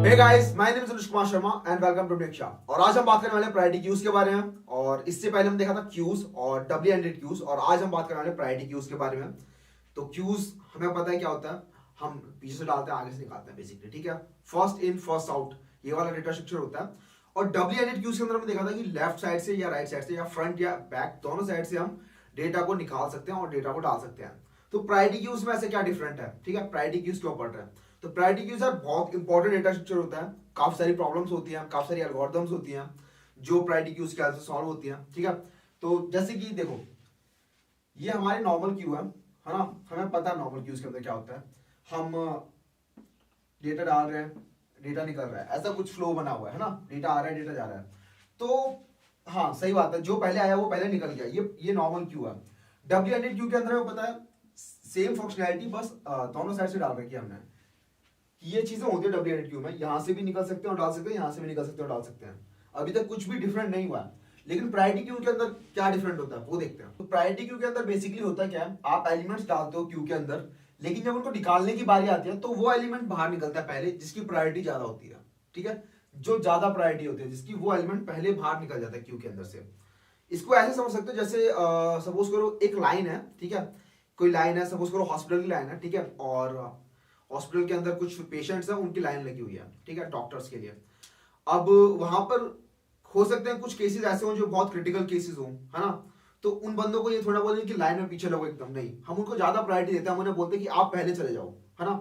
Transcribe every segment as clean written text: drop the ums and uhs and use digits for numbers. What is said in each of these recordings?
Hey guys, my name is Anuj Kumar Sharma and welcome to tech. और आज हम बात करने वाले हैं प्रायोरिटी क्यूज के बारे में। और इससे पहले हम देखा था क्यूज और डब्ल्यू एंडेड क्यूज, और आज हम बात करने वाले हैं प्रायोरिटी क्यूज के बारे में। तो क्यूज हमें पता है क्या होता है, हम पीछे से डालते हैं आगे से निकालते हैं बेसिकली, ठीक है। फर्स्ट इन फर्स्ट आउट ये वाला डेटा स्ट्रक्चर होता है। और डब्ल्यू एंडेड क्यूज के अंदर हमने देखा था कि लेफ्ट साइड से या राइट साइड से या फ्रंट या बैक दोनों साइड से हम डेटा को निकाल सकते हैं और डेटा को डाल सकते हैं। तो प्रायोरिटी क्यूज में ऐसे क्या डिफरेंट है, ठीक है। प्रायोरिटी क्यूज क्यों पढ़ रहे हैं, तो प्रायोरिटी क्यूज यार बहुत इंपॉर्टेंट डेटा स्ट्रक्चर होता है। काफी सारी प्रॉब्लम्स होती हैं, काफी सारी एल्गोरिथम्स होती हैं जो प्रायोरिटी क्यूज के हेल्प से सॉल्व होती हैं, ठीक है। तो जैसे कि देखो, ये हमारी नॉर्मल क्यू है ना। हमें पता है नॉर्मल क्यूज के अंदर क्या होता है। हम डेटा डाल रहे हैं, डेटा निकल रहा है, ऐसा कुछ फ्लो बना हुआ है ना। डेटा आ रहा है, डेटा जा रहा है। तो हाँ, सही बात है, जो पहले आया वो पहले निकल गया। ये नॉर्मल क्यू है। डब्ल्यू एंडेड क्यू के अंदर हमें पता है सेम फंक्शनैलिटी, बस दोनों साइड से डाल रखी है हमने। ये चीजें होती है डब्ल्यू एंडेड क्यू में, यहां से भी निकल सकते हैं और डाल सकते हैं, यहां से भी निकल सकते हैं और डाल सकते हैं। अभी तक कुछ भी डिफरेंट नहीं हुआ। लेकिन प्रायोरिटी क्यू के अंदर क्या डिफरेंट होता है वो देखते हैं। तो प्रायोरिटी क्यू के अंदर बेसिकली होता क्या है, आप एलिमेंट्स डालते हो क्यू के अंदर, लेकिन जब उनको निकालने की बारी आती है तो वो एलिमेंट बाहर निकलता है पहले जिसकी प्रायोरिटी ज्यादा होती है, ठीक है। जो ज्यादा प्रायोरिटी होती है जिसकी, वो एलिमेंट पहले बाहर निकल जाता है क्यू के अंदर से। इसको ऐसे समझ सकते हो जैसे सपोज करो एक लाइन है, ठीक है। कोई लाइन है, सपोज करो हॉस्पिटल की लाइन है, ठीक है। और हॉस्पिटल के अंदर कुछ पेशेंट्स हैं, उनकी लाइन लगी हुई है, ठीक है, डॉक्टर्स के लिए। अब वहां पर हो सकते हैं कुछ केसेस ऐसे हो जो बहुत क्रिटिकल केसेस हो, है ना। तो उन बंदों को ये थोड़ा बोलेंगे कि लाइन में पीछे लगो, एकदम नहीं। हम उनको ज्यादा प्रायोरिटी देते हैं, हम उन्हें बोलते हैं कि आप पहले चले जाओ, है ना।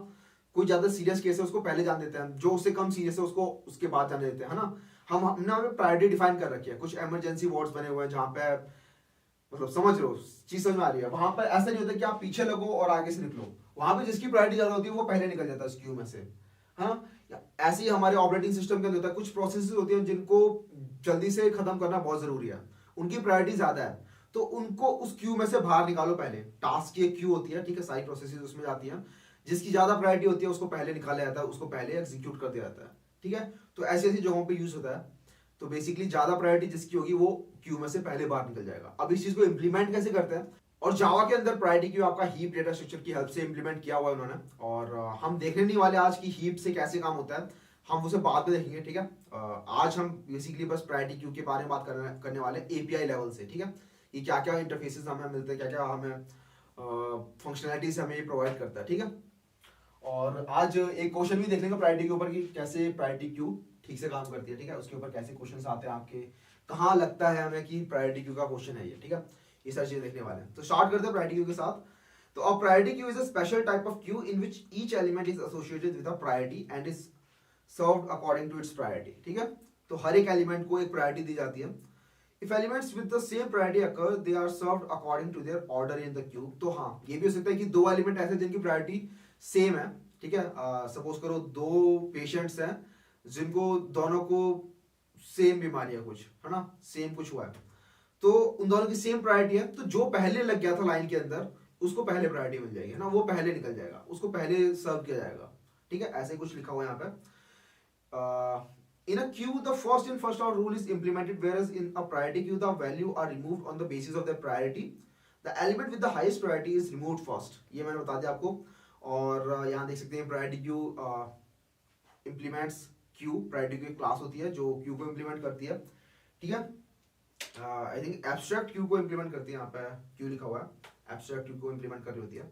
कोई ज्यादा सीरियस केस है उसको पहले जान देते हैं, जो उससे कम सीरियस है उसको उसके बाद जाने देते हैं, है ना। हमने हमें प्रायोरिटी डिफाइन कर रखी है। कुछ इमरजेंसी वार्ड्स बने हुए हैं जहां पे, मतलब समझ रहे हो, चीज समझ में आ रही है। वहां पर ऐसा नहीं होता कि आप पीछे लगो और आगे से निकलो। वहां पे जिसकी प्रायोरिटी ज्यादा होती है वो पहले निकल जाता है इस क्यू में से, हाँ। ऐसे ही हमारे ऑपरेटिंग सिस्टम के अंदर होता है, कुछ प्रोसेसेस होती हैं जिनको जल्दी से खत्म करना बहुत जरूरी है, उनकी प्रायोरिटी ज्यादा है, तो उनको उस क्यू में से बाहर निकालो पहले। टास्क की एक क्यू होती है, ठीक है, सारी प्रोसेसेस उसमें जाती हैं। जिसकी ज्यादा प्रायोरिटी होती है उसको पहले निकाला जाता है, उसको पहले एग्जीक्यूट कर दिया जाता है, ठीक है। तो ऐसी ऐसी जगहों पर यूज होता है। तो बेसिकली ज्यादा प्रायोरिटी जिसकी होगी वो क्यू में से पहले बाहर निकल जाएगा। अब इस चीज को इंप्लीमेंट कैसे करते हैं, और जावा के अंदर प्रायोरिटी क्यू आपका हीप डेटा स्ट्रक्चर की हेल्प से इंप्लीमेंट किया हुआ है उन्होंने। और हम देखने नहीं वाले आज की हीप से कैसे काम होता है, हम उसे बाद में देखेंगे, ठीक है। आज हम बेसिकली बस प्रायोरिटी क्यू के बारे में बात करने वाले एपीआई लेवल से, ठीक है। ये क्या क्या इंटरफेसेस हमें मिलते हैं, क्या क्या हमें फंक्शनैलिटीज हमें प्रोवाइड करता है, ठीक है। और आज एक क्वेश्चन भी देख लेंगे प्रायोरिटी के ऊपर कि कैसे प्रायोरिटी क्यू ठीक से काम करती है, ठीक है। उसके ऊपर कैसे क्वेश्चंस आते हैं आपके, कहाँ लगता है हमें कि प्रायोरिटी क्यू का क्वेश्चन है ये, ठीक है। ये सारी चीजें देखने वाले हैं। तो स्टार्ट करते हैं प्रायोरिटी क्यू के साथ। तो a priority queue is a special type of queue in which each element is associated with a priority and is served according to its priority, ठीक है। तो हर एक एलिमेंट को एक प्रायोरिटी दी जाती है। If elements with the same priority occur, they are served according to their order in the queue. तो हाँ, ये भी हो सकता है कि दो एलिमेंट ऐसे जिनकी प्रायोरिटी सेम है, ठीक है। सपोज करो दो पेशेंट्स हैं जिनको दोनों को सेम बीमारी है कुछ, है ना, सेम कुछ हुआ है। तो उन दोनों की सेम प्रायोरिटी है, तो जो पहले लग गया था लाइन के अंदर उसको पहले प्रायोरिटी मिल जाएगी, है ना। वो पहले निकल जाएगा, उसको पहले सर्व किया जाएगा, ठीक है। ऐसे कुछ लिखा हुआ है यहाँ पे। In a queue, the first in first out rule is implemented, whereas in a priority queue, the value are removed on the basis of their priority. The element with the highest priority is removed first. ये मैंने बता दिया आपको। और यहाँ देख सकते हैं priority queue implements queue। Priority queue एक क्लास होती है जो क्यू को implement करती है, ठीक है। आई थिंक एब्स्ट्रैक्ट क्यू को implement करती है, यहाँ पे क्यू लिखा हुआ है, एब्स्ट्रैक्ट क्यू को implement कर रही होती है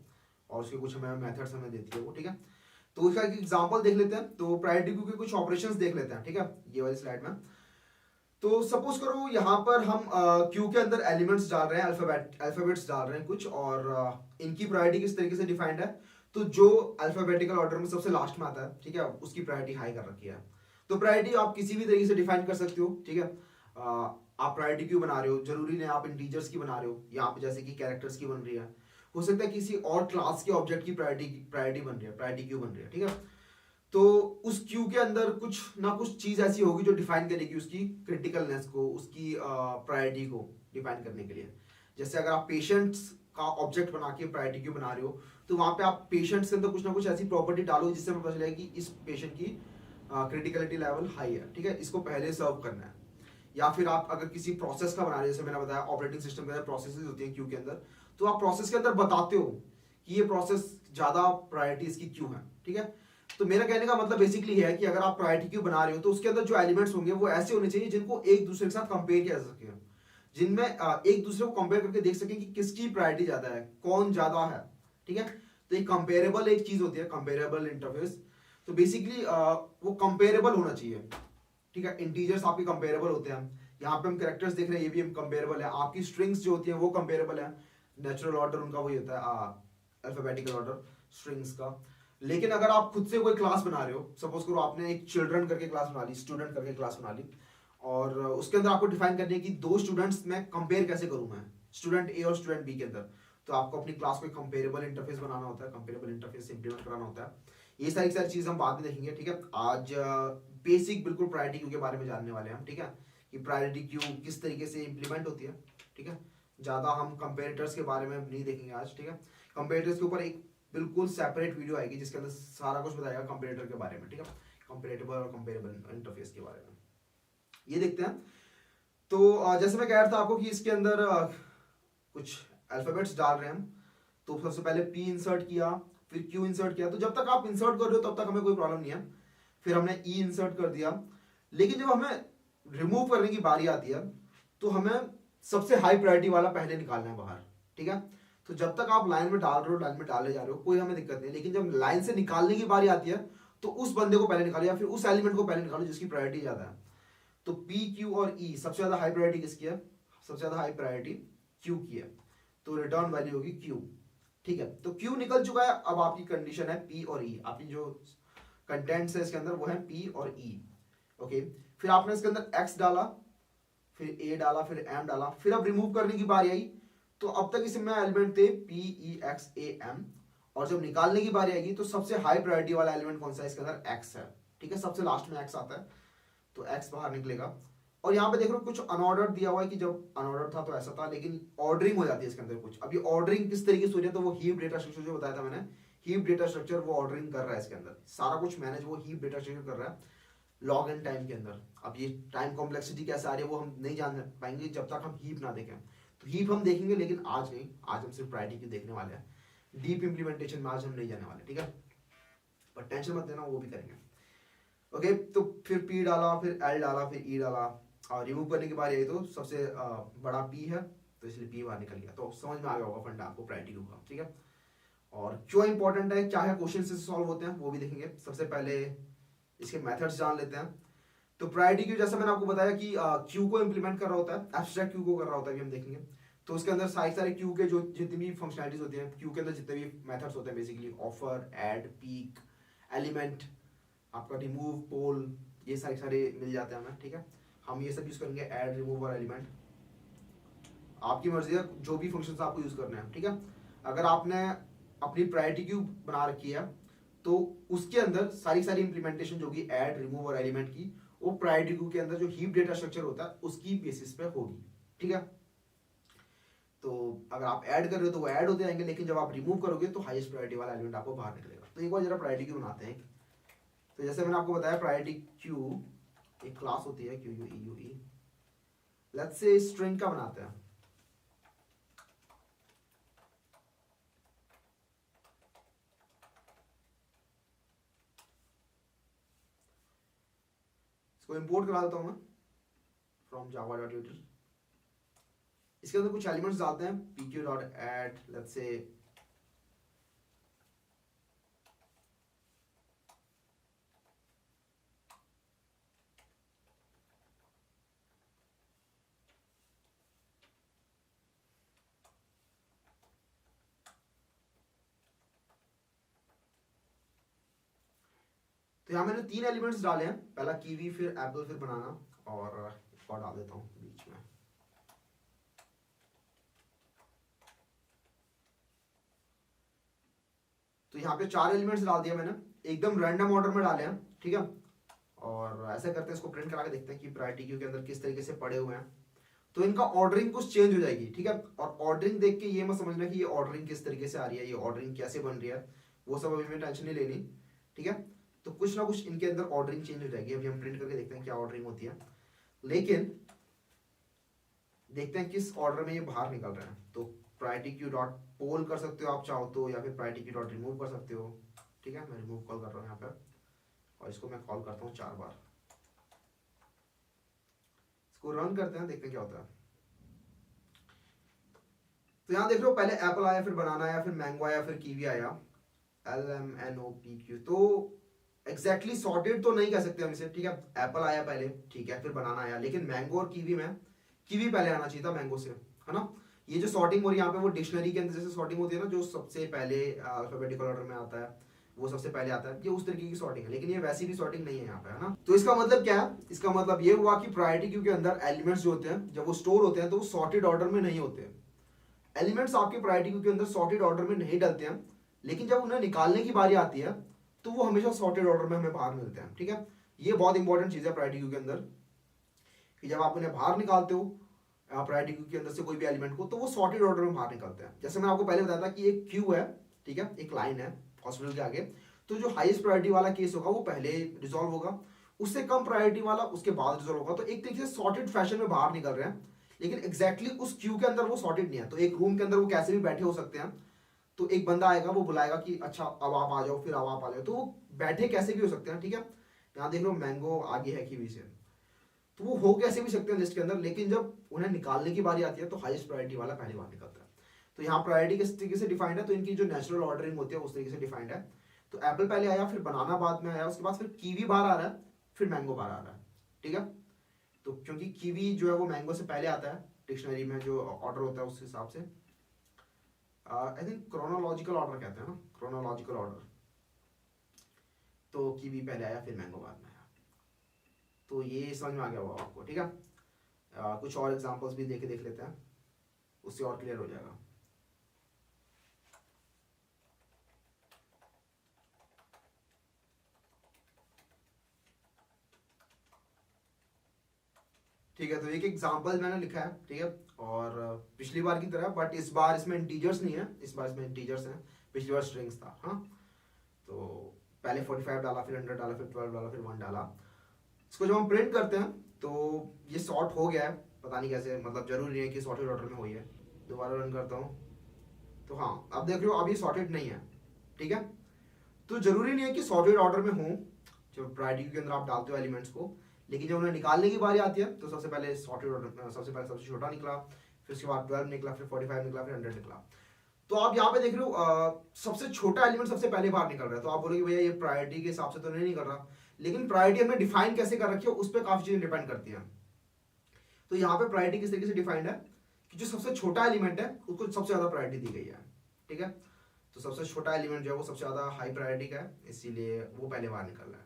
और उसके कुछ हमें मेथड्स हमें देती है वो, ठीक है। तो उसका एक एग्जांपल देख लेते हैं। तो प्रायोरिटी क्यू के कुछ ऑपरेशंस देख लेते हैं, ठीक है, ये वाली स्लाइड में। तो सपोज करो यहाँ पर हम क्यू के अंदर एलिमेंट्स डाल रहे हैं, अल्फाबेट्स डाल रहे हैं कुछ, और इनकी प्रायोरिटी किस तरीके से डिफाइंड है। तो जो अल्फाबेटिकल ऑर्डर में सबसे लास्ट में आता है, ठीक है, उसकी प्रायोरिटी हाई कर रखी है। तो प्रायोरिटी आप किसी भी तरीके से डिफाइन कर सकते हो, ठीक है। आप प्रायोरिटी क्यू बना रहे हो, जरूरी नहीं आप इंटीजर्स की बना रहे हो, यहाँ पे जैसे कि कैरेक्टर्स की बन रही है। हो सकता है किसी और क्लास के ऑब्जेक्ट की प्रायोरिटी बन रही है, प्रायोरिटी क्यू बन रही है, ठीक है। तो उस क्यू के अंदर कुछ ना कुछ चीज ऐसी होगी जो डिफाइन करेगी उसकी क्रिटिकलनेस को, उसकी प्रायोरिटी को डिफाइन करने के लिए। जैसे अगर आप पेशेंट्स का ऑब्जेक्ट बना के प्रायोरिटी क्यू बना रहे हो, तो वहां पे आप पेशेंट्स के अंदर कुछ ना कुछ ऐसी प्रॉपर्टी डालो जिससे पता चलेगा कि इस पेशेंट की क्रिटिकलिटी लेवल हाई है, ठीक है, इसको पहले सर्व करना है। या फिर आप अगर किसी प्रोसेस का बना रहे हो, जैसे मैंने बताया ऑपरेटिंग सिस्टम के अंदर प्रोसेसेस होती है क्यू के अंदर, तो आप प्रोसेस के अंदर बताते हो कि ये प्रोसेस ज्यादा प्रायोरिटी इसकी क्यों है, ठीक है। तो मेरा कहने का मतलब बेसिकली है कि अगर आप प्रायोरिटी क्यू बना रहे हो तो उसके अंदर जो एलिमेंट्स होंगे वो ऐसे होने चाहिए जिनको एक दूसरे के साथ कंपेयर किया जा सके, जिनमें एक दूसरे को कंपेयर करके देख सके कि किसकी प्रायोरिटी ज्यादा है, कौन ज्यादा है। ठीक है, तो एक कंपेरेबल एक चीज होती है, कंपेरेबल इंटरफेस। तो बेसिकली वो कंपेरेबल होना चाहिए। ठीक है, इंटीजर्स आपके कंपेरेबल होते हैं, यहाँ पे हम कैरेक्टर्स देख रहे हैं, ये भी हम कंपेरेबल है। आपकी स्ट्रिंग्स जो होती है वो कंपेरेबल है, नेचुरल ऑर्डर उनका वही होता है, अल्फाबेटिकल ऑर्डर स्ट्रिंग्स का। लेकिन अगर आप खुद से कोई क्लास बना रहे हो, सपोज करो आपने एक चिल्ड्रन करके क्लास बना ली, स्टूडेंट करके क्लास बना ली, और उसके अंदर आपको डिफाइन करनी है कि दो स्टूडेंट्स में कंपेयर कैसे करूं मैं, स्टूडेंट ए और स्टूडेंट बी के अंदर। तो आपको अपनी क्लास को कंपेरेबल इंटरफेस बनाना होता है, कंपेरेबल इंटरफेस इंप्लीमेंट कराना होता है। ये सारी चीज हम बाद में देखेंगे। ठीक है, आज बेसिक बिल्कुल प्रायोरिटी क्यू के बारे में जानने वाले हैं हम। ठीक है, कि प्रायोरिटी क्यू किस तरीके से इंप्लीमेंट होती है। ठीक है, ज्यादा हम कंपेरेटर्स के बारे में नहीं देखेंगे आज। ठीक है, कंपेरेटर्स के ऊपर एक बिल्कुल सेपरेट वीडियो आएगी जिसके अंदर सारा कुछ बताएगा कंपेरेटर के बारे में। ठीक है, कंपेरेटिबल और कंपेरेबल इंटरफेस के बारे में ये देखते हैं। तो जैसे मैं कह रहा था आपको कि इसके अंदर कुछ अल्फाबेट्स डाल रहे हैं हम। तो सबसे पहले पी इंसर्ट किया, फिर क्यू इंसर्ट किया। तो जब तक आप इंसर्ट कर रहे हो तब तक हमें कोई प्रॉब्लम नहीं है। फिर हमने ई इंसर्ट कर दिया। लेकिन जब हमें रिमूव करने की बारी आती है तो हमें सबसे हाई प्रायोरिटी वाला पहले निकालना है बाहर। ठीक है, तो जब तक आप लाइन में डाल रहे हो, लाइन में डाले जा रहे हो, कोई हमें दिक्कत नहीं। लेकिन जब लाइन से निकालने की बारी आती है तो उस बंदे को पहले निकालो या फिर उस एलिमेंट को पहले निकालो जिसकी प्रायोरिटी ज्यादा है। तो पी क्यू और ई सबसे ज्यादा हाई प्रायोरिटी किसकी है? सबसे ज्यादा हाई प्रायोरिटी क्यू की है, तो रिटर्न वैल्यू होगी क्यू। ठीक है, तो क्यू निकल चुका है। अब आपकी कंडीशन है पी और ई, आपकी जो कंटेंट्स है इसके अंदर वो है पी और ई। ओके, फिर आपने इसके अंदर एक्स डाला, फिर ए डाला, फिर एम डाला। फिर अब रिमूव करने की बारी आई तो अब तक इसमें एलिमेंट थे P E X A M, और जब निकालने की बारी आएगी तो सबसे हाई प्रायोरिटी वाला एलिमेंट कौन सा है? इसके अंदर एक्स है। ठीक है, सबसे लास्ट में एक्स आता है, तो एक्स बाहर निकलेगा। और यहाँ पे देख रहे हो कुछ अनऑर्डर दिया हुआ है कि जब अनऑर्डर था तो ऐसा था, लेकिन ऑर्डरिंग हो जाती है इसके अंदर कुछ। अभी ऑर्डरिंग किस तरीके से हो रही है? तो वो हीप डेटा स्ट्रक्चर जो बताया था मैंने, हीप डेटा स्ट्रक्चर वो ऑर्डरिंग कर रहा है इसके अंदर, सारा कुछ मैनेज वो हीप डेटा स्ट्रक्चर कर रहा है लॉग एंड टाइम के अंदर। अब ये टाइम कॉम्प्लेक्सिटी कैसे आ रही है वो हम नहीं जान पाएंगे जब तक हम हीप ना देखें। तो हीप हम देखेंगे लेकिन आज नहीं, आज हम सिर्फ प्रायोरिटी की देखने वाले हैं। डीप इंप्लीमेंटेशन में आज हम नहीं जाने वाले। ठीक है, पर टेंशन मत लेना, वो भी करेंगे। ओके, तो फिर पी डाला, फिर एल डाला, फिर ई डाला, और रिमूव करने की बारी आई तो सबसे बड़ा पी है तो इसलिए पी बाहर निकल गया। तो समझ में आ गया होगा फंडा आपको प्रायोरिटी क्यू का। ठीक है, और क्यों इंपॉर्टेंट है, क्या है, क्वेश्चन से सॉल्व होते हैं वो भी देखेंगे। सबसे पहले इसके मेथड्स जान लेते हैं। तो प्रायोरिटी क्यू जैसा मैंने आपको बताया कि क्यू को इंप्लीमेंट कर रहा होता है, एब्स्ट्रैक्ट क्यू को कर रहा होता है, हम देखेंगे। तो उसके अंदर सारे क्यू के जो जितनी भी फंक्शनलिटीज होती हैं, क्यू के अंदर जितने भी मेथड्स होते हैं, basically offer, add, peak, element, आपका रिमूव, पोल, ये सारे मिल जाते हैं हमें। ठीक है, हम ये सब यूज करेंगे, ऐड, रिमूव और एलिमेंट। आपकी मर्जी है जो भी फंक्शंस आपको यूज करने हैं। ठीक है, अगर आपने अपनी प्रायोरिटी क्यू बना रखी है तो उसके अंदर सारी इंप्लीमेंटेशन जो कि ऐड, रिमूव और एलिमेंट की, वो प्रायोरिटी क्यू के अंदर जो हीप डेटा स्ट्रक्चर होता है उसकी बेसिस पे होगी। ठीक है, तो अगर आप ऐड कर रहे हो तो वो ऐड होते जाएंगे, लेकिन जब आप रिमूव करोगे तो हाईएस्ट प्रायोरिटी वाला एलिमेंट आपको बाहर निकलेगा। तो एक बार जरा प्रायोरिटी क्यू बनाते हैं। तो जैसे मैंने आपको बताया प्रायोरिटी क्यू एक क्लास होती है, Q U E U E. Let's say string का बनाते हैं। इसको इंपोर्ट करा देता हूं मैं फ्रॉम java.util। इसके अंदर कुछ एलिमेंट्स डालते हैं, pq.add, लेट्स से तो यहाँ मैंने 3 एलिमेंट्स डाले हैं, पहला कीवी, फिर एप्पल, फिर बनाना, और एक और डाल देता हूँ बीच में। तो यहाँ पे 4 एलिमेंट्स डाल दिया मैंने, एकदम रैंडम ऑर्डर में डाले हैं। ठीक है, और ऐसे करते हैं, इसको प्रिंट करा के देखते हैं कि प्रायोरिटी क्यू के अंदर किस तरीके से पड़े हुए हैं। तो इनका ऑर्डरिंग कुछ चेंज हो जाएगी। ठीक है, और ऑर्डरिंग देख के ये मत समझना कि ये ऑर्डरिंग किस तरीके से आ रही है, ये ऑर्डरिंग कैसे बन रही है, वो सब अभी मैं टेंशन नहीं लेनी। ठीक है, तो कुछ ना कुछ इनके अंदर ऑर्डरिंग चेंज हो जाएगी। अभी हम प्रिंट करके देखते हैं क्या ऑर्डरिंग होती है, लेकिन देखते हैं किस ऑर्डर में ये बाहर निकल रहा है। तो प्रायोरिटी क्यू डॉट पोल कर सकते हो आप चाहो तो, या फिर प्रायोरिटी क्यू डॉट रिमूव कर सकते हो। ठीक है, मैं रिमूव कॉल कर रहा हूँ यहाँ पे, और इसको मैं कॉल करता हूँ 4 बार। इसको रन करते हैं, देखते हैं क्या होता है। तो यहाँ देख रहे हो, पहले एप्पल आया, फिर बनाना आया, फिर मैंगो आया, फिर कीवी आया, LMNOPQ। तो एग्जैक्टली सॉर्टेड तो नहीं कह सकते हम इसे, ठीक है। एप्पल आया पहले, ठीक है, फिर बनाना आया, लेकिन मैंगो और कीवी में कीवी पहले आना चाहिए था मैंगो से, है ना। ये जो सॉर्टिंग हो रही है यहाँ पे, वो डिक्शनरी के अंदर जैसे सॉर्टिंग होती है ना, जो सबसे पहले अल्फाबेटिकल ऑर्डर में आता है वो सबसे पहले आता है, ये उस तरीके की सॉर्टिंग है। लेकिन ये वैसी भी सॉर्टिंग नहीं है यहाँ पे, है ना। तो इसका मतलब क्या है? इसका मतलब ये हुआ कि प्रायोरिटी क्यू के अंदर एलिमेंट्स जो होते हैं, जब वो स्टोर होते हैं तो वो सॉर्टेड ऑर्डर में नहीं होते हैं। एलिमेंट्स आपके प्रायोरिटी क्यू के अंदर सॉर्टेड ऑर्डर में नहीं डलते हैं, लेकिन जब उन्हें निकालने की बारी आती है तो वो हमेशा सॉर्टेड ऑर्डर में हमें बाहर मिलते हैं, ठीक है। ये बहुत इंपॉर्टेंट चीज है प्रायोरिटी क्यू के अंदर, कि जब आप उन्हें बाहर निकालते हो प्रायोरिटी क्यू के अंदर से कोई भी एलिमेंट को, तो वो सॉर्टेड ऑर्डर में बाहर निकलते हैं। जैसे मैं आपको पहले बताया था कि एक क्यू है, ठीक है, एक लाइन है हॉस्पिटल के आगे, तो जो हाईएस्ट प्रायोरिटी वाला केस होगा वो पहले रिजॉल्व होगा, उससे कम प्रायोरिटी वाला उसके बाद रिजॉल्व होगा। तो एक तरीके से सॉर्टेड फैशन में बाहर निकल रहे हैं, लेकिन एग्जैक्टली उस क्यू के अंदर वो सॉर्टेड नहीं है। तो एक रूम के अंदर वो कैसे भी बैठे हो सकते हैं, तो एक बंदा आएगा, वो बुलाएगा कि अच्छा अब आप आ जाओ, फिर अब आप आ जाओ, तो वो बैठे कैसे भी हो सकते हैं, ठीक है। यहाँ देख लो मैंगो आगे है कीवी से, तो वो हो कैसे भी सकते हैं लिस्ट के अंदर, लेकिन जब उन्हें निकालने की बारी आती है तो हाईएस्ट प्रायोरिटी वाला पहले बाहर निकलता है। तो यहाँ प्रायोरिटी किस तरीके से डिफाइंड है, तो इनकी जो नेचुरल ऑर्डरिंग होती है उस तरीके से डिफाइंड है। तो एप्पल पहले आया, फिर बनाना बाद में आया, उसके बाद फिर कीवी बाहर आ रहा है, फिर मैंगो बाहर आ रहा है, ठीक है। तो क्योंकि कीवी जो है वो मैंगो से पहले आता है डिक्शनरी में, जो ऑर्डर होता है उस हिसाब से, आई थिंक क्रोनोलॉजिकल ऑर्डर कहते हैं ना, क्रोनोलॉजिकल ऑर्डर। तो कीवी पहले आया, फिर मैंगो बाद में आया। तो ये समझ में आ गया होगा आपको, ठीक है। कुछ और एग्जांपल्स भी देख लेते हैं, उससे और क्लियर हो जाएगा। ठीक है, तो एक एग्जांपल मैंने लिखा है, ठीक है, और पिछली बार की तरह, बट इस बार इसमें इंटीजर्स नहीं है, इस बार इसमें इंटीजर्स हैं, पिछली बार स्ट्रिंग्स था, हाँ। तो पहले 45 डाला, फिर 100 डाला, फिर 12 डाला, फिर 1 डाला। इसको जब हम प्रिंट करते हैं तो ये सॉर्ट हो गया है, पता नहीं कैसे, मतलब जरूरी नहीं है कि सॉर्टेड ऑर्डर में हो। है दोबारा रन करता हूँ, तो हाँ अब देख लो, अब ये सॉर्टेड नहीं है, ठीक है। तो जरूरी नहीं है कि सॉर्टेड ऑर्डर में हो जो प्रायोरिटी के अंदर आप डालते हो एलिमेंट्स को, लेकिन जब उन्हें निकालने की बारी आती है तो सबसे पहले सॉर्टेड ऑर्डर, सबसे पहले सबसे छोटा निकला, फिर उसके बाद 12 निकला, फिर 45 निकला, फिर 100 निकला। तो आप यहाँ पे देख रहे हो सबसे छोटा एलिमेंट सबसे पहले बाहर निकल रहा है। तो आप बोलोगे भैया ये प्रायोरिटी के हिसाब से तो नहीं निकल रहा, लेकिन प्रायोरिटी हमने डिफाइन कैसे कर रखी है उस पर काफी चीजें डिपेंड करती है। तो यहाँ पे प्रायोरिटी किस तरीके से डिफाइंड है कि जो सबसे छोटा एलिमेंट है उसको सबसे ज्यादा प्रायोरिटी दी गई है, ठीक है। तो सबसे छोटा एलिमेंट जो है वो सबसे ज्यादा हाई प्रायोरिटी का है, इसीलिए वो पहले बाहर निकल रहा है,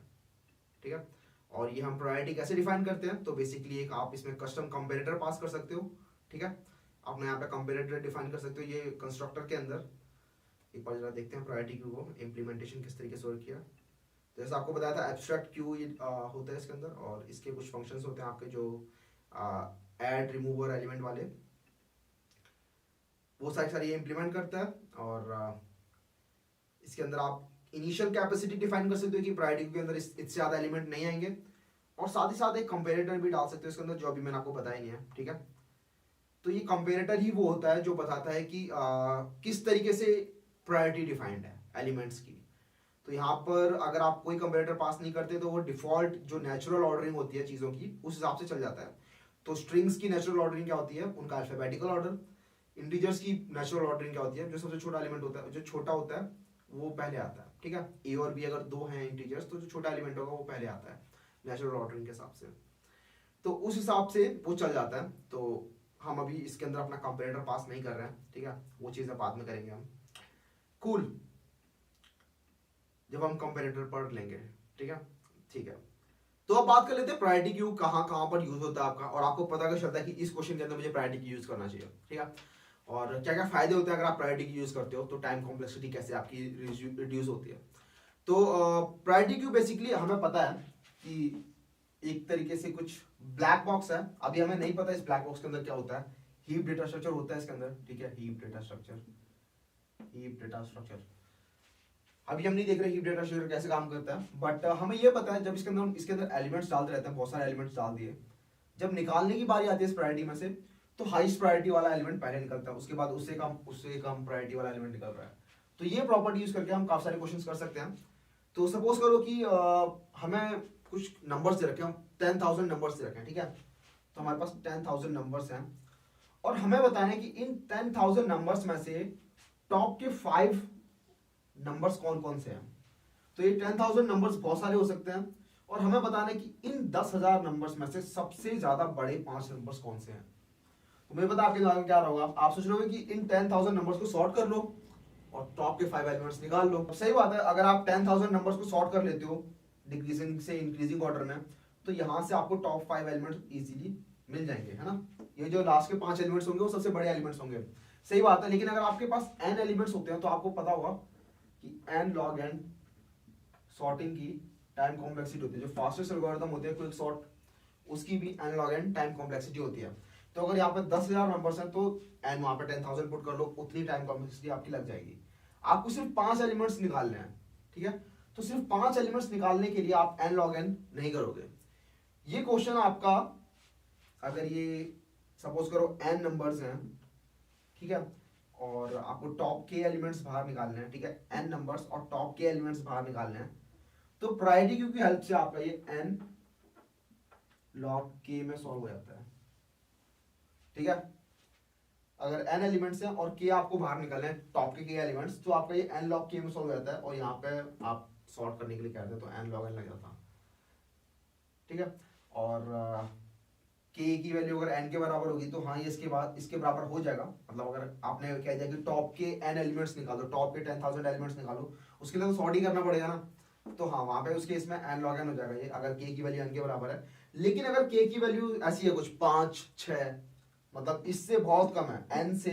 ठीक है। और ये हम प्रायोरिटी कैसे डिफाइन करते हैं, तो बेसिकली एक आप इसमें कस्टम कंपेरेटर पास कर सकते हो, ठीक है। अपने यहाँ पे कंपेरेटर डिफाइन कर सकते हो ये कंस्ट्रक्टर के अंदर। एक बार जरा देखते हैं प्रायोरिटी क्यू को इम्प्लीमेंटेशन किस तरीके से वर्क किया। जैसे आपको बताया था एब्स्ट्रैक्ट क्यू होता है इसके अंदर, और इसके कुछ फंक्शंस होते हैं आपके जो ऐड रिमूवर एलिमेंट वाले, वो सारी ये इम्प्लीमेंट करता है। और इसके अंदर आप इनिशियल कैपेसिटी डिफाइन कर सकते हो कि प्रायोरिटी के अंदर इससे ज़्यादा एलिमेंट नहीं आएंगे, और साथ ही साथ एक कंपेरेटर भी डाल सकते हो इसके अंदर, जो अभी मैंने आपको बताया नहीं है, ठीक है। तो ये कंपेरेटर ही वो होता है जो बताता है कि किस तरीके से प्रायोरिटी डिफाइंड है एलिमेंट्स की। तो यहाँ पर अगर आप कोई कंपेरेटर पास नहीं करते तो वो डिफॉल्ट जो नेचुरल ऑर्डरिंग होती है चीज़ों की उस हिसाब से चल जाता है। तो स्ट्रिंग्स की नेचुरल ऑर्डरिंग क्या होती है, उनका अल्फाबेटिकल ऑर्डर। इंटीजर्स की नेचुरल ऑर्डरिंग क्या होती है, जो सबसे छोटा एलिमेंट होता है, जो छोटा होता है वो पहले आता है, ठीक है। ए और बी अगर दो हैं इंटीजर्स, तो जो छोटा एलिमेंट होगा वो पहले आता है नेचुरल ऑर्डरिंग के हिसाब से। तो उस हिसाब से वो चल जाता है। तो हम अभी इसके अंदर अपना कंपेरेटर पास नहीं कर रहे हैं, ठीक है, वो चीज़ें बाद में करेंगे हम, कूल, जब हम कंपेरेटर पढ़ लेंगे, ठीक है। ठीक है, तो अब बात कर लेते हैं प्रायोरिटी क्यू कहाँ कहाँ पर यूज होता है आपका, और आपको पता कर चलता है कि इस क्वेश्चन के अंदर मुझे प्रायोरिटी क्यू यूज करना चाहिए, ठीक है। और क्या क्या फायदे होते हैं अगर आप प्रायोरिटी क्यू यूज करते हो, तो टाइम कॉम्प्लेक्सिटी कैसे आपकी रिड्यूस होती है। तो प्रायोरिटी क्यू बेसिकली हमें पता है कि एक तरीके से कुछ ब्लैक बॉक्स है, अभी हमें नहीं पता इस ब्लैक बॉक्स के अंदर क्या होता है। हीप डेटा स्ट्रक्चर होता है इसके अंदर, ठीक है, heap data structure, heap data structure. अभी हम नहीं देख रहे हीप डेटा स्ट्रक्चर कैसे काम करता है, बट हमें ये पता है जब इसके अंदर एलिमेंट्स डालते रहते हैं, बहुत सारे एलिमेंट्स डाल दिए, जब निकालने की बारी आती है इस प्रायोरिटी में से, तो हाईएस्ट प्रायोरिटी वाला एलिमेंट पहले निकलता है, उसके बाद उससे कम प्रायोरिटी वाला एलिमेंट निकल रहा है। तो ये प्रॉपर्टी यूज करके हम काफी सारे क्वेश्चंस कर सकते हैं। तो सपोज करो कि हमें कुछ नंबर्स दे रखे हैं, 10,000 नंबर्स दे रखे हैं, ठीक है। तो हमारे पास 10,000 नंबर्स हैं और हमें बताना है कि इन 10,000 नंबर्स में से टॉप के 5 नंबर्स कौन कौन से हैं। तो ये 10,000 नंबर्स बहुत सारे हो सकते हैं और हमें बताना है कि इन 10,000 नंबर्स में से सबसे ज्यादा बड़े 5 नंबर्स कौन से हैं। तो मुझे पता आपके दिमाग में क्या होगा, आप सोच रहे हो कि इन 10,000 नंबर्स को सॉर्ट कर लो और टॉप के 5 एलिमेंट्स निकाल लो। सही बात है, अगर आप 10,000 नंबर्स को सॉर्ट कर लेते हो डिक्रीजिंग से इंक्रीजिंग ऑर्डर में, तो यहाँ से आपको टॉप 5 एलिमेंट्स इजीली मिल जाएंगे, है ना। ये जो लास्ट के 5 एलिमेंट्स होंगे वो सबसे बड़े एलिमेंट्स होंगे। सही बात है, लेकिन अगर आपके पास n एलिमेंट्स होते हैं तो आपको पता होगा कि n log n सॉर्टिंग की टाइम कॉम्प्लेक्सिटी होती है। जो फास्टेस्ट एल्गोरिथम होते हैं क्विक सॉर्ट, उसकी भी n log n time complexity होती है। तो अगर यहाँ पे 10,000 नंबर्स हैं तो n वहां पे 10,000 पुट कर लो, उतनी टाइम कॉम्प्लेक्सिटी आपकी लग जाएगी। आपको सिर्फ 5 एलिमेंट्स निकालने हैं, ठीक है। तो सिर्फ 5 एलिमेंट्स निकालने के लिए आप n log n नहीं करोगे। ये क्वेश्चन आपका, अगर ये सपोज करो n नंबर्स हैं, ठीक है, और आपको टॉप के एलिमेंट्स बाहर निकालने हैं, ठीक है, n नंबर्स और टॉप के एलिमेंट्स बाहर निकालने हैं, तो प्रायोरिटी क्यू की हेल्प से आपका ये n log k में सॉल्व हो जाता है, ठीक है। अगर n एलिमेंट्स हैं और k आपको बाहर निकालने हैं, टॉप के k एलिमेंट्स, तो आपका ये n log k में सॉल्व हो जाता है और यहाँ पे आप सॉर्ट करने के लिए कहते हैं तो n log n लग जाता है, ठीक है। और k की वैल्यू अगर n के बराबर होगी तो हाँ ये इसके बाद इसके बराबर हो जाएगा। मतलब अगर आपने कह दिया कि टॉप के n एलिमेंट्स निकालो, टॉप के 10,000 एलिमेंट्स निकालो, उसके लिए तो सॉर्ट ही करना पड़ेगा ना। तो हाँ वहां पे उसके इसमें n log n हो जाएगा ये, अगर k की वैल्यू n के बराबर है। लेकिन अगर k की वैल्यू ऐसी है कुछ 5, 6, मतलब इससे बहुत कम है, n से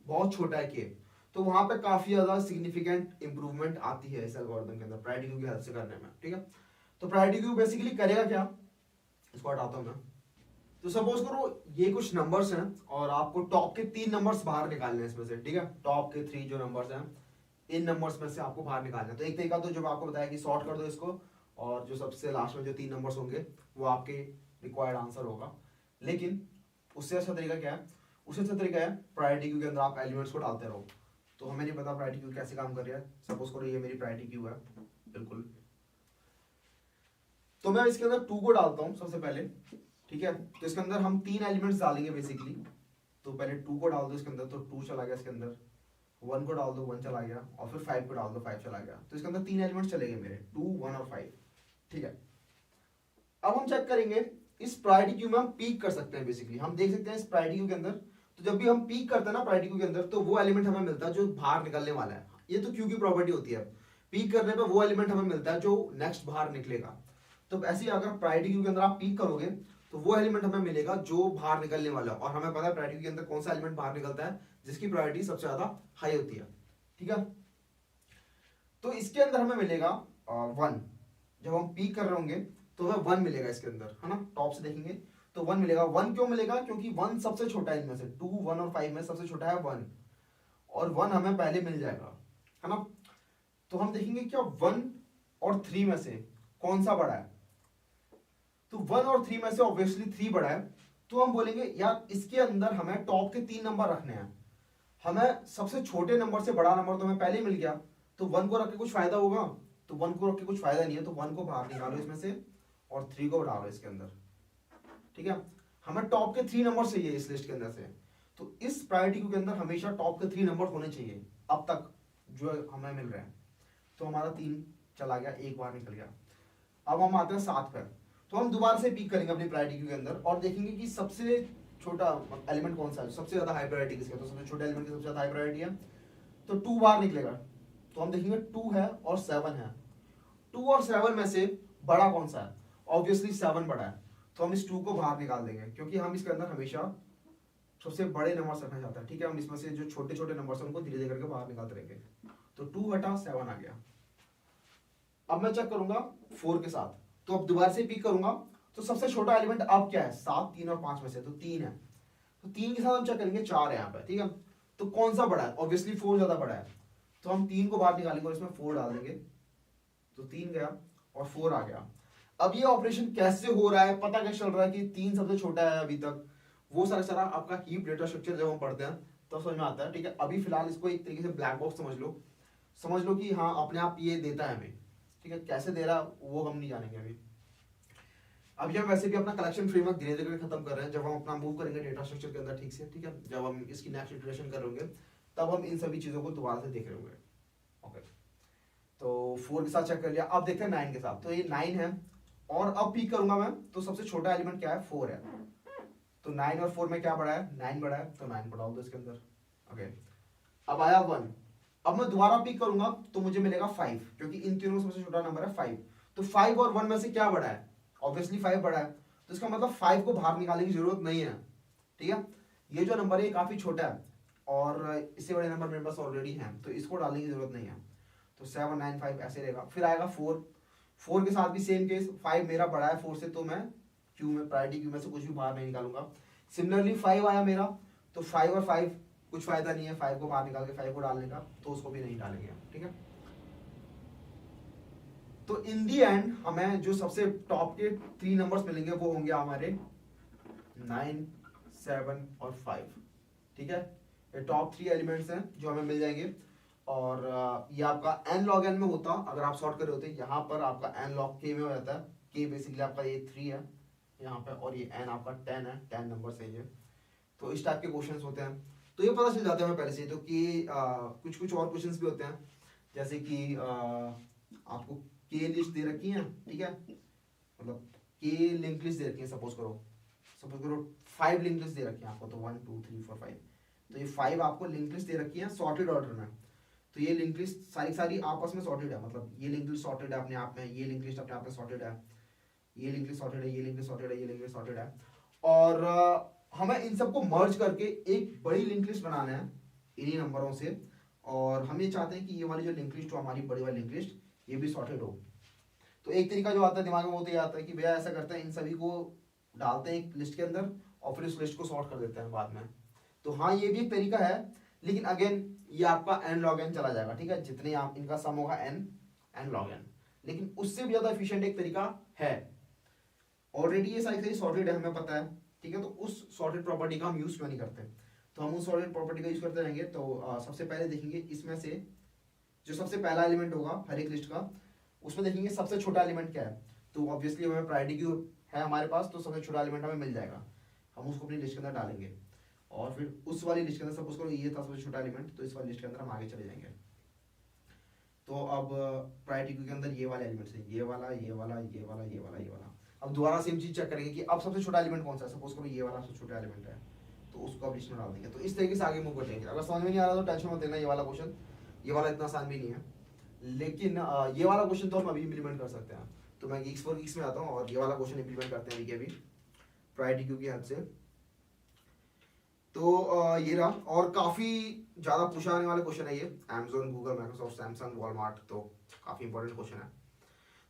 बहुत छोटा है k, तो वहां पे काफी ज्यादा सिग्निफिकेंट इंप्रूवमेंट आती है इस एल्गोरिथम के अंदर प्रायोरिटी क्यू की हेल्प से करने में, ठीक है। तो प्रायोरिटी क्यू बेसिकली करेगा क्या, इसको हटाता हूं मैं। तो सपोज करो ये कुछ नंबर्स हैं और आपको टॉप के 3 नंबर्स बाहर निकालने हैं इसमें से, ठीक है। टॉप के 3 जो नंबर्स हैं, इन नंबर्स में से आपको बाहर निकालना है। तो एक तरीका तो जो आपको बताया कि सॉर्ट कर दो इसको और जो सबसे लास्ट में जो 3 नंबर्स होंगे वो आपके रिक्वायर्ड आंसर होगा। लेकिन उससे अच्छा तरीका क्या है, उससे अच्छा तरीका है प्रायोरिटी क्यू के अंदर आप एलिमेंट्स को डालते रहो। तो हमें नहीं पता प्रायोरिटी क्यू कैसे काम कर रही है। सपोज करो ये मेरी प्रायोरिटी क्यू है, बिल्कुल, तो मैं इसके अंदर 2 को डालता हूं सबसे पहले, ठीक है। तो इसके अंदर हम 3 एलिमेंट्स डालेंगे बेसिकली। तो पहले 2 को डाल दो इसके अंदर, तो 2 चला गया इसके अंदर, 1 को डाल दो 1 चला गया, और फिर 5 को डाल दो 5 चला गया। तो इसके अंदर 3 एलिमेंट्स चले गए मेरे, 2, 1 और 5, ठीक है। अब हम चेक करेंगे इस प्रायोरिटी क्यू में हम पीक कर सकते हैं। बेसिकली हम देख सकते हैं इस प्रायोरिटी क्यू के अंदर, तो जब भी हम पीक करते हैं ना प्रायोरिटी क्यू के अंदर, तो वो एलिमेंट हमें मिलता है जो बाहर निकलने वाला है। ये तो क्यू की प्रॉपर्टी होती है, पीक करने पे वो एलिमेंट हमें मिलता है जो नेक्स्ट बाहर निकलेगा। तो ऐसे ही अगर प्रायोरिटी क्यू के अंदर आप पीक करोगे तो वो एलिमेंट हमें मिलेगा जो बाहर निकलने वाला है। और हमें पता है प्रायोरिटी के अंदर कौन सा एलिमेंट बाहर निकलता है जिसकी प्रायोरिटी सबसे ज्यादा हाई होती है, ठीक है। तो इसके अंदर हमें मिलेगा 1। जब हम पीक कर रहे होंगे तो हमें 1 मिलेगा इसके अंदर, है ना। टॉप से देखेंगे तो 1 मिलेगा। 1 क्यों मिलेगा, क्योंकि 1 सबसे छोटा है इनमें से, 2, 1 और 5 में सबसे छोटा है 1, और 1 हमें पहले मिल जाएगा, है ना। तो हम देखेंगे क्या 1 और 3 में से कौन सा बड़ा है। तो 1 और 3 में से ऑब्वियसली 3 बड़ा है। तो हम बोलेंगे यार इसके अंदर हमें टॉप के 3 नंबर रखने हैं। हमें सबसे छोटे नंबर से बड़ा नंबर तो हमें पहले ही मिल गया, तो 1 को रख के कुछ फायदा होगा, तो 1 को रख के कुछ फायदा नहीं है। तो 1 को बाहर निकालो इसमें से और 3 को डालो इसके अंदर, ठीक है। हमें टॉप के 3 नंबर चाहिए इस लिस्ट के अंदर से। तो इस प्रायोरिटी क्यू के अंदर हमेशा टॉप के 3 नंबर होने चाहिए अब तक जो हमें मिल रहे हैं। तो हमारा 3 चला गया, 1 बाहर निकल गया। अब हम आते हैं 7 पर। तो हम दोबारा से पिक करेंगे अपनी प्रायोरिटी क्यू के अंदर और देखेंगे कि सबसे छोटा एलिमेंट कौन सा है, सबसे ज्यादा हाई प्रायोरिटी किसका। तो सबसे छोटे एलिमेंट की सबसे ज्यादा हाई प्रायोरिटी है, तो 2 बाहर निकलेगा। तो हम देखेंगे 2 है और 7 है। 2 और 7 में से बड़ा कौन सा है, ऑब्वियसली 7 बड़ा है। तो हम इस 2 को बाहर निकाल देंगे, क्योंकि हम इसके अंदर हमेशा सबसे बड़े नंबर रखना चाहते हैं, ठीक है। हम इसमें से जो छोटे छोटे नंबर है उनको धीरे धीरे करके बाहर निकालते रहेंगे। तो 2 हटा 7 आ गया। अब मैं चेक करूंगा 4 के साथ, तो अब दोबारा से पिक करूंगा। तो सबसे छोटा एलिमेंट अब क्या है, 7, 3 और 5 में से, तो 3 है। तो 3 के साथ हम चेक करेंगे 4 है यहाँ पे, ठीक है। तो कौन सा बड़ा है, ऑब्वियसली 4 ज्यादा बड़ा है। तो हम 3 को बाहर निकालेंगे और इसमें 4 डाल देंगे। तो 3 गया और 4 आ गया। अब ये ऑपरेशन कैसे हो रहा है, पता कैसे चल रहा है कि 3 सबसे छोटा है अभी तक, वो सारा आपका हीप डेटा स्ट्रक्चर जब हम पढ़ते हैं तो समझ में आता है, ठीक है। अभी फिलहाल इसको एक तरीके से ब्लैक बॉक्स समझ लो। समझ लो कि हाँ अपने आप ये देता है हमें, ठीक है। कैसे दे रहा वो हम नहीं जानेंगे अभी हम वैसे भी अपना कलेक्शन फ्रेमवर्क धीरे धीरे खत्म कर रहे हैं। जब हम अपना मूव करेंगे डेटा स्ट्रक्चर के अंदर ठीक से, ठीक है, जब हम इसकी नेक्स्ट इटरेशन करेंगे तब हम इन सभी चीजों को दोबारा से देख रहे होंगे। ओके, तो 4 के साथ चेक कर लिया, अब देखते हैं 9 के साथ। तो ये 9 है और अब पिक करूंगा मैं, तो सबसे छोटा एलिमेंट क्या है, 4 है। तो 9 और 4 में क्या बड़ा है, 9 बड़ा है, तो 9 बढ़ा दो इसके अंदर। ओके, अब आया 1, अब मैं दोबारा पिक करूंगा तो मुझे मिलेगा 5, क्योंकि इन तीनों में सबसे छोटा नंबर है 5। तो 5 और 1 में से क्या बड़ा है, ऑब्वियसली 5 बड़ा है, तो इसका मतलब 5 को बाहर निकालने की जरूरत नहीं है, ठीक है। ये जो नंबर है ये काफी छोटा है और इससे बड़े नंबर मेरे पास ऑलरेडी हैं, तो इसको डालने की जरूरत नहीं है। तो 7 9 5 ऐसे रहेगा। फिर आएगा 4 के साथ भी सेम केस, 5 मेरा बड़ा है 4 से, तो मैं क्यू में, प्रायोरिटी क्यू में से कुछ भी बाहर नहीं निकालूंगा। सिमिलरली 5 आया मेरा, तो 5 और 5 कुछ फायदा नहीं है 5 को बाहर निकाल के 5 को डालने का, तो उसको भी नहीं डालेंगे, ठीक है। तो इन दी एंड हमें जो सबसे टॉप के 3 नंबर्स मिलेंगे वो होंगे हमारे 9 7 और 5, ठीक है। ये टॉप 3 एलिमेंट्स हैं जो हमें मिल जाएंगे। और ये आपका n log n में होता, अगर आप सॉर्ट कर रहे होते, यहाँ पर आपका n log k में हो जाता है। k बेसिकली आपका ये 3 है यहाँ पे, और ये n आपका 10 है, 10 नंबर से ये। तो इस टाइप के क्वेश्चंस होते हैं, तो ये पता चल जाता है हमें पहले से। तो कि कुछ कुछ और क्वेश्चंस भी होते हैं, जैसे कि आपको k लिस्ट दे रखी है, ठीक है, मतलब k लिंक लिस्ट दे रखी है, सपोज करो 5 लिंक लिस्ट दे रखी है आपको, तो 1 2 3 4 5, तो ये 5 आपको लिंक लिस्ट दे रखी है सॉर्टेड ऑर्डर में। तो ये लिंक लिस्ट सारी सारी आपस में सॉर्टेड है, मतलब ये लिंक लिस्ट सॉर्टेड है अपने आप में, ये लिंक लिस्ट अपने आप में सॉर्टेड है, ये लिंक लिस्ट सॉर्टेड है, ये लिंक लिस्ट सॉर्टेड है, ये लिंक लिस्ट सॉर्टेड है। और हमें इन सबको मर्ज करके एक बड़ी लिंक लिस्ट बनाना है इन्हीं नंबरों से। और हम ये चाहते हैं कि ये वाली जो लिंक लिस्ट हो, हमारी बड़ी वाली लिंक लिस्ट, ये भी सॉर्टेड हो। तो एक तरीका जो आता है दिमाग में वो तो ये आता है कि भैया ऐसा करते हैं, इन सभी को डालते हैं एक लिस्ट के अंदर और फिर उस लिस्ट को सॉर्ट कर देते हैं बाद में। तो हाँ, ये भी एक तरीका है, लेकिन अगेन ये आपका n log n चला जाएगा, ठीक है। जितने आप इनका सम होगा n log n, लेकिन उससे भी ज्यादा एफिशिएंट एक तरीका है। ऑलरेडी ये सारी सॉर्टेड है, हमें पता है, ठीक है। तो उस सॉर्टेड प्रॉपर्टी का हम यूज क्यों नहीं करते, तो हम उस सॉर्टेड प्रॉपर्टी का यूज करते रहेंगे। तो सबसे पहले देखेंगे इसमें से जो सबसे पहला एलिमेंट होगा हर एक लिस्ट का, उसमें देखेंगे सबसे छोटा एलिमेंट क्या है। तो ऑब्वियसली हमें प्रायोरिटी क्यू है हमारे पास, तो सबसे छोटा एलिमेंट हमें मिल जाएगा, हम उसको अपनी लिस्ट के अंदर डालेंगे। और फिर उस वाली लिस्ट के अंदर सपोज करो ये था सबसे छोटा एलिमेंट, तो इस वाली लिस्ट के अंदर हम आगे चले जाएंगे। तो अब प्रायोरिटी क्यू के अंदर ये वाले एलिमेंट्स हैं, ये वाला, ये वाला, ये वाला, ये वाला, ये वाला। अब दोबारा सेम चीज चेक करेंगे कि अब सबसे छोटा एलिमेंट कौन सा है। सपोज करो ये वाला सबसे छोटा एलिमेंट है, तो उसको अब लिस्ट में डाल देंगे। तो इस तरीके से आगे मूव करेंगे। अगर समझ में नहीं आ रहा तो टेंशन मत लेना, ये वाला क्वेश्चन, ये वाला इतना आसान भी नहीं है, लेकिन ये वाला क्वेश्चन तो हम अभी इंप्लीमेंट कर सकते हैं। तो मैं गीक्स फॉर गीक्स में आता हूँ और ये वाला क्वेश्चन इंप्लीमेंट करते हैं अभी के अभी प्रायोरिटी क्यू की हेल्प से। तो ये रहा, और काफी ज्यादा पूछा जाने वाला क्वेश्चन है ये, Amazon, Google, Microsoft, Samsung, Walmart, तो काफी इंपॉर्टेंट क्वेश्चन है।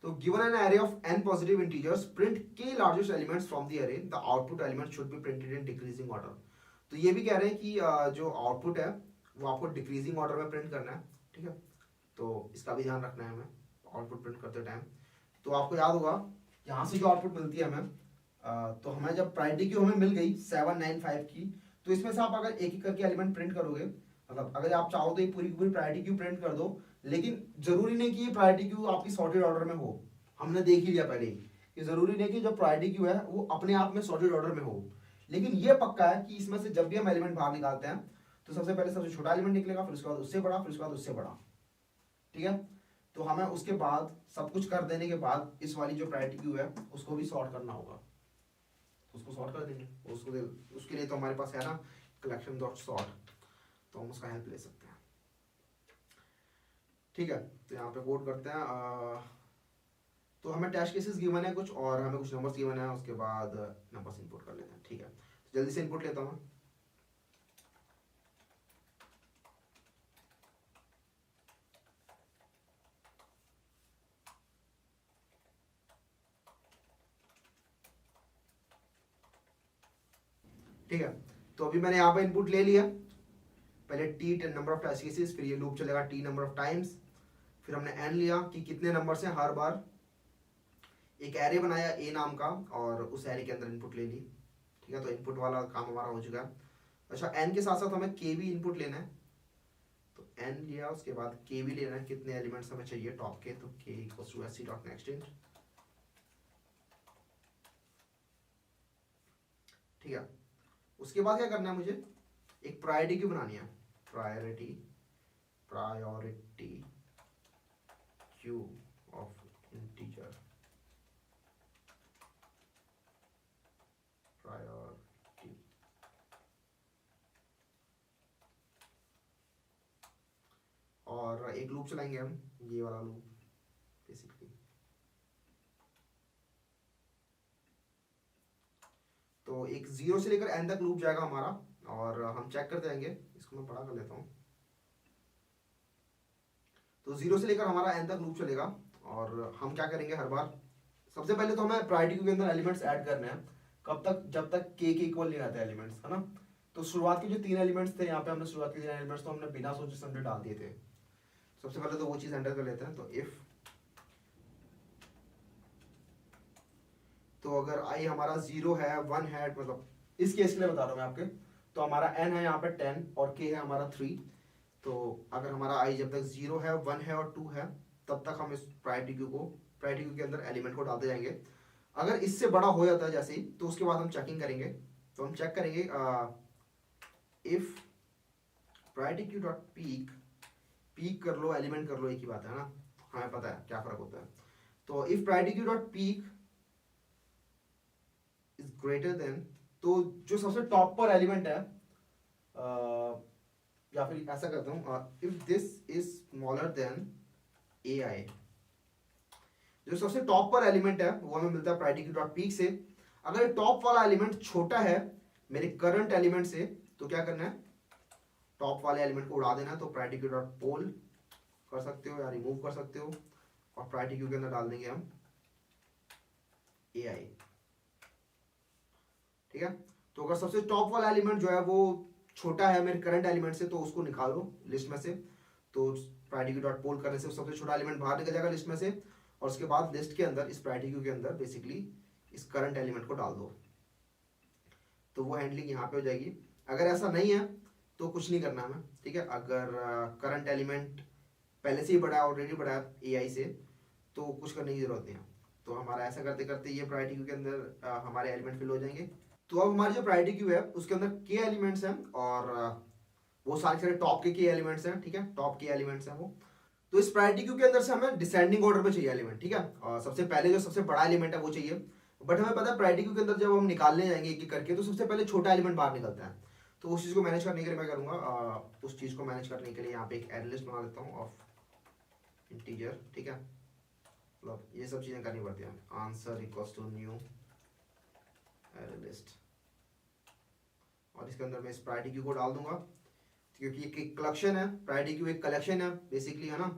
तो given an array of n positive integers, print k largest elements from the array, the output element should be printed in decreasing order। तो ये भी कह रहे हैं कि जो आउटपुट है वो आपको डिक्रीजिंग ऑर्डर में प्रिंट करना है, ठीक है। तो इसका भी ध्यान रखना है हमें आउटपुट प्रिंट करते टाइम। तो आपको याद होगा यहाँ से जो आउटपुट मिलती है हमें, तो हमें जब प्रायोरिटी क्यू हमें मिल गई 7 9 5 की, तो इसमें से आप अगर एक एक करके एलिमेंट प्रिंट करोगे, मतलब अगर आप चाहो तो ये पूरी पूरी प्रायोरिटी क्यू प्रिंट कर दो, लेकिन जरूरी नहीं कि ये प्रायोरिटी क्यू आपकी सॉर्टेड ऑर्डर में हो। हमने देख ही लिया पहले ही कि जरूरी नहीं कि जो प्रायोरिटी क्यू है वो अपने आप में सॉर्टेड ऑर्डर में हो, लेकिन ये पक्का है कि इसमें से जब भी हम एलिमेंट बाहर निकालते हैं तो सबसे पहले सबसे छोटा एलिमेंट निकलेगा, फिर उसके बाद उससे बड़ा, फिर उसके बाद उससे बड़ा, ठीक है। तो हमें उसके बाद सब कुछ कर देने के बाद इस वाली जो प्रायोरिटी क्यू है उसको भी सॉर्ट करना होगा, उसको सॉर्ट कर देंगे। उसके लिए तो हमारे पास है ना कलेक्शन डॉट सॉर्ट, तो हम उसका हेल्प ले सकते हैं, ठीक है। तो यहाँ पे कोड करते हैं। तो हमें टेस्ट केसेस गिवन है कुछ, और हमें कुछ नंबर्स गिवन है, उसके बाद नंबर्स इनपुट कर लेते हैं, ठीक है। तो जल्दी से इनपुट लेता हूँ। ठीक है, तो अभी मैंने यहाँ पे इनपुट ले लिया। पहले T number of test cases, फिर ये लूप चलेगा टी नंबर ऑफ टाइम्स, फिर हमने एन लिया कि कितने नंबर से हर बार एक एरे बनाया ए नाम का, और उस एरे के अंदर इनपुट ले ली, ठीक है। तो इनपुट वाला काम हमारा हो चुका है। अच्छा, एन के साथ साथ हमें के भी इनपुट लेना है, तो n लिया, उसके बाद k भी लेना है, कितने एलिमेंट्स हमें चाहिए टॉप के, तो k equals to sc dot next int। ठीक है, उसके बाद क्या करना है, मुझे एक प्रायोरिटी क्यू बनानी है, priority queue of integer, priority. और एक लूप चलाएंगे हम, ये वाला लूप बेसिकली। तो एक 0 से लेकर n तक लूप जाएगा हमारा, और हम चेक करते जाएंगे। इसको मैं बड़ा कर लेता हूँ। तो 0 से लेकर हमारा n तक लूप चलेगा, और हम क्या करेंगे हर बार, सबसे पहले तो हमें प्रायोरिटी क्यू के अंदर एलिमेंट्स ऐड करने हैं। कब तक, जब तक k के इक्वल नहीं आते एलिमेंट्स, है ना। तो शुरुआत के जो 3 एलिमेंट्स थे, यहाँ पे हमने शुरुआत के 3 एलिमेंट्स तो हमने बिना सोचे समझे डाल दिए थे। सबसे पहले तो वो चीज एंटर कर लेते हैं। तो इफ, तो अगर i हमारा 0 है, 1 है, मतलब इस केस के लिए बता रहा हूँ मैं आपके, तो हमारा n है यहाँ पे 10 और k है हमारा 3। तो अगर हमारा i जब तक 0 है, 1 है और 2 है, तब तक हम इस प्रायोरिटी क्यू के अंदर एलिमेंट को डालते जाएंगे। अगर इससे बड़ा हो जाता है जैसे ही, तो उसके बाद हम चेकिंग करेंगे। तो हम चेक करेंगे if priority queue dot peak, peak कर लो एलिमेंट कर लो एक ही बात है ना, हमें पता है क्या फर्क होता है। तो if priority queue dot peak is greater than, तो जो सबसे टॉप पर एलिमेंट है, या फिर ऐसा करता हूँ, if this is smaller than A I, जो सबसे टॉप पर एलिमेंट है वो हमें मिलता है प्रायोरिटी क्यू डॉट पीक से। अगर टॉप वाला एलिमेंट छोटा है मेरे करंट एलिमेंट से, तो क्या करना है, टॉप वाले एलिमेंट को उड़ा देना है। तो प्रायोरिटी क्यू डॉट पोल कर सकते हो या रिमूव कर सकते हो, और प्रायोरिटी क्यू के अंदर डाल देंगे हम ए आई। ठीक है, तो अगर सबसे टॉप वाला एलिमेंट जो है वो छोटा है मेरे करंट एलिमेंट से, तो उसको निकालो लिस्ट में से। तो प्रायोरिटी क्यू डॉट पोल करने से सबसे छोटा एलिमेंट बाहर निकल जाएगा लिस्ट में से, और उसके बाद लिस्ट के अंदर, इस प्रायोरिटी क्यू के अंदर बेसिकली इस करंट एलिमेंट को डाल दो। तो वो हैंडलिंग यहाँ पे हो जाएगी। अगर ऐसा नहीं है तो कुछ नहीं करना हमें। ठीक है, अगर करंट एलिमेंट पहले से ही बड़ा है, ऑलरेडी बड़ा है ए आई से, तो कुछ करने की जरूरत नहीं है। तो हमारा ऐसा करते करते ये प्रायोरिटी क्यू के अंदर हमारे एलिमेंट फिल हो जाएंगे। तो अब हमारी जो प्रायोरिटी क्यू है उसके अंदर के एलिमेंट्स हैं, और वो सारे टॉप के एलिमेंट्स हैं। ठीक है, टॉप के एलिमेंट्स हैं वो। तो इस प्रायोरिटी क्यू के अंदर से हमें डिसेंडिंग ऑर्डर में चाहिए एलिमेंट। ठीक है, और सबसे पहले जो सबसे बड़ा एलिमेंट है वो चाहिए। बट हमें पता है प्रायोरिटी क्यू के अंदर जब हम निकालने जाएंगे एक एक करके, तो सबसे पहले छोटा एलिमेंट बाहर निकलता है। तो उस चीज़ को मैनेज करने के लिए मैं करूँगा, उस चीज़ को मैनेज करने के लिए यहाँ पे एक एरे लिस्ट बना लेता हूँ ऑफ इंटीजर। ठीक है, मतलब ये सब चीज़ें करनी पड़ती हैं। Answer equals to new array list, और इसके अंदर मैं इस प्रायोरिटी क्यू को डाल दूंगा, क्योंकि एक कलेक्शन है, प्रायोरिटी क्यू एक कलेक्शन है बेसिकली, है ना।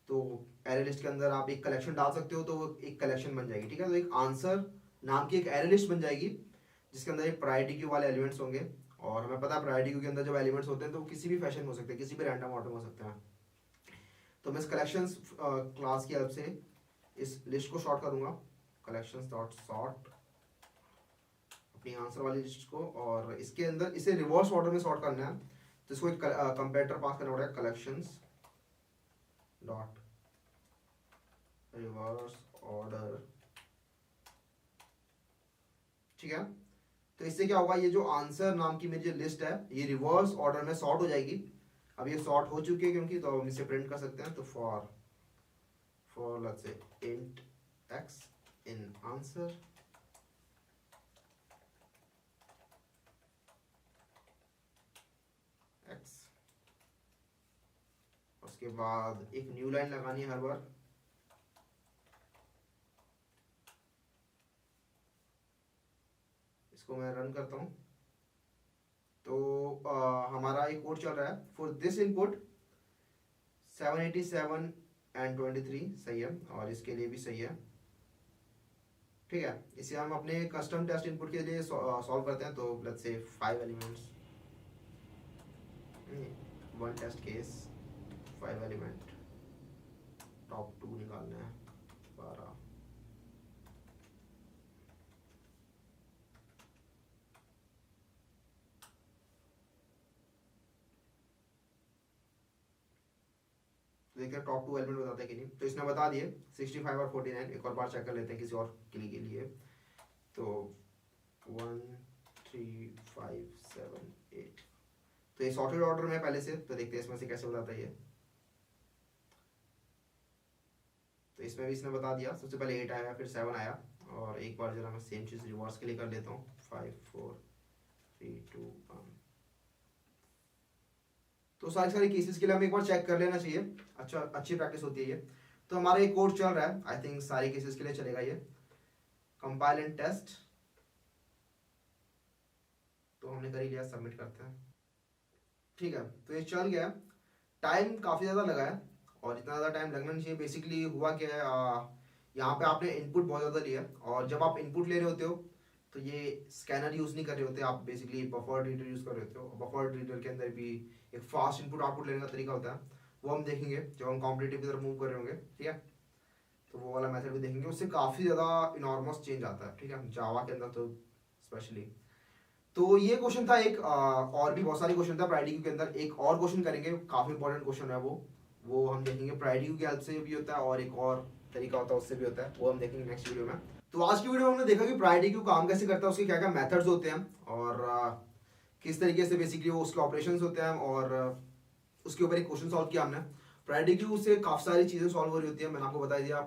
तो एरे लिस्ट के अंदर आप एक कलेक्शन डाल सकते हो, तो वो एक कलेक्शन बन जाएगी। ठीक है, तो एक आंसर नाम की एक एरे लिस्ट बन जाएगी, जिसके अंदर एक प्रायोरिटी क्यू वाले एलिमेंट्स होंगे। और हमें पता है प्रायोरिटी क्यू के अंदर जब एलिमेंट्स होते हैं तो किसी भी फैशन में हो सकते हैं, किसी भी रैंडम ऑर्डर में हो सकते हैं। तो मैं इस कलेक्शंस क्लास की हेल्प से इस लिस्ट को सॉर्ट करूंगा, कलेक्शंस डॉट सॉर्ट अपनी आंसर वाली लिस्ट को, और इसके अंदर इसे रिवर्स ऑर्डर में सॉर्ट करना है। तो इसको एक कंपैरेटर पास करना पड़ेगा, कलेक्शंस डॉट रिवर्स ऑर्डर। ठीक है, तो इससे क्या होगा, ये जो आंसर नाम की मेरी जो लिस्ट है ये रिवर्स ऑर्डर में सॉर्ट हो जाएगी। अब ये सॉर्ट हो चुकी है क्योंकि, तो हम इसे प्रिंट कर सकते हैं। तो for let's say int x in answer, x, उसके बाद एक न्यू लाइन लगानी है हर बार। इसको मैं रन करता हूं, तो हमारा एक कोड चल रहा है, फॉर दिस इनपुट 787 एंड 23 सही है, और इसके लिए भी सही है। ठीक है, इसे हम अपने कस्टम टेस्ट इनपुट के लिए सॉल्व करते हैं। तो let's say 5 elements, 1 test case, 5 element, top 2 निकालना है 12। तो देखते हैं टॉप 2 एलिमेंट बताते हैं कि नहीं। तो इसने बता दिए 65 और 49। एक और बार चेक कर लेते हैं किसी और के लिए। तो 1 3 5 7 8, तो ये सॉर्टेड ऑर्डर में पहले से। तो देखते हैं इसमें से कैसे बताता है ये। तो इसमें भी इसने बता दिया, सबसे पहले 8 आया, फिर 7 आया। और एक बार जरा मैं सेम चीज रिवर्स के लिए कर लेता हूँ। 5 4 3 2 1। तो सारी केसेस के लिए हमें एक बार चेक कर लेना चाहिए। अच्छी प्रैक्टिस होती है ये। तो हमारा एक कोड चल रहा है, आई थिंक सारे केसेस के लिए चलेगा ये। कंपाइल एंड टेस्ट, तो हमने कर ही लिया, सबमिट करते हैं। ठीक है, तो ये चल गया। टाइम काफी ज्यादा लगा है, और इतना ज्यादा टाइम लगना नहीं चाहिए। बेसिकली हुआ क्या है, यहाँ पे आपने इनपुट बहुत ज्यादा लिया, और जब आप इनपुट ले रहे होते हो तो ये स्कैनर यूज नहीं कर रहे होते, आप बेसिकली बफर रीडर यूज कर रहे होते हो। बफर रीडर के अंदर भी एक फास्ट इनपुट आउटपुट लेने का तरीका होता है, वो हम देखेंगे जब हम कॉम्पिटिटिव की तरफ मूव कर रहे होंगे। ठीक है, तो वो वाला मेथड भी देखेंगे, उससे काफी ज्यादा इनॉर्मस चेंज आता है। ठीक है, जावा के अंदर तो स्पेशली। तो ये क्वेश्चन था एक, और भी बहुत सारे क्वेश्चन था प्राइडिक्यू के अंदर। एक और क्वेश्चन करेंगे, काफी इंपॉर्टेंट क्वेश्चन है वो हम देखेंगे। प्राइडिक्यू की हेल्प से भी होता है, और एक और तरीका होता है उससे भी होता है, वो हम देखेंगे नेक्स्ट वीडियो में। तो आज की वीडियो में हमने देखा कि प्राइडिक्यू काम कैसे करता है, उसके क्या क्या मेथड्स होते हैं, और किस तरीके से बेसिकली वो उसके ऑपरेशंस होते हैं, और उसके ऊपर एक क्वेश्चन सॉल्व किया हमने। प्राइडिक्यू से काफी सारी चीजें सॉल्व हो रही होती है, मैंने आपको बता दिया।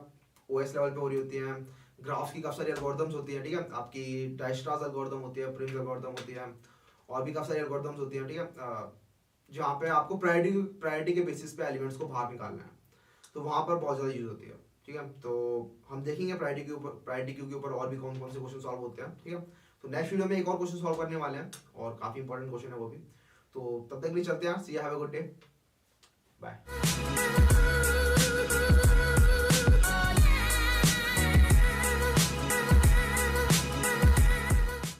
ओएस लेवल पे हो रही होती है, ग्राफ्स की काफी सारी एल्गोरिथम्स होती है। ठीक है, आपकी डाइस्ट्रास एल्गोरिथम होती है, प्रिम्स एल्गोरिथम होती है, और भी काफी सारी एल्गोरिथम्स होती है। ठीक है, जहाँ पे आपको प्रायोरिटी के बेसिस पे एलिमेंट्स को बाहर निकालना है, तो वहां पर बहुत ज्यादा यूज होती है। ठीक है, तो हम देखेंगे प्रायोरिटी के ऊपर और भी कौन कौन से क्वेश्चन सॉल्व होते हैं। ठीक है, तो नेक्स्ट वीडियो में एक और क्वेश्चन सॉल्व करने वाले हैं, और काफी इंपॉर्टेंट क्वेश्चन है वो भी। तो तब तक के लिए चलते हैं, see you, have a good day, bye.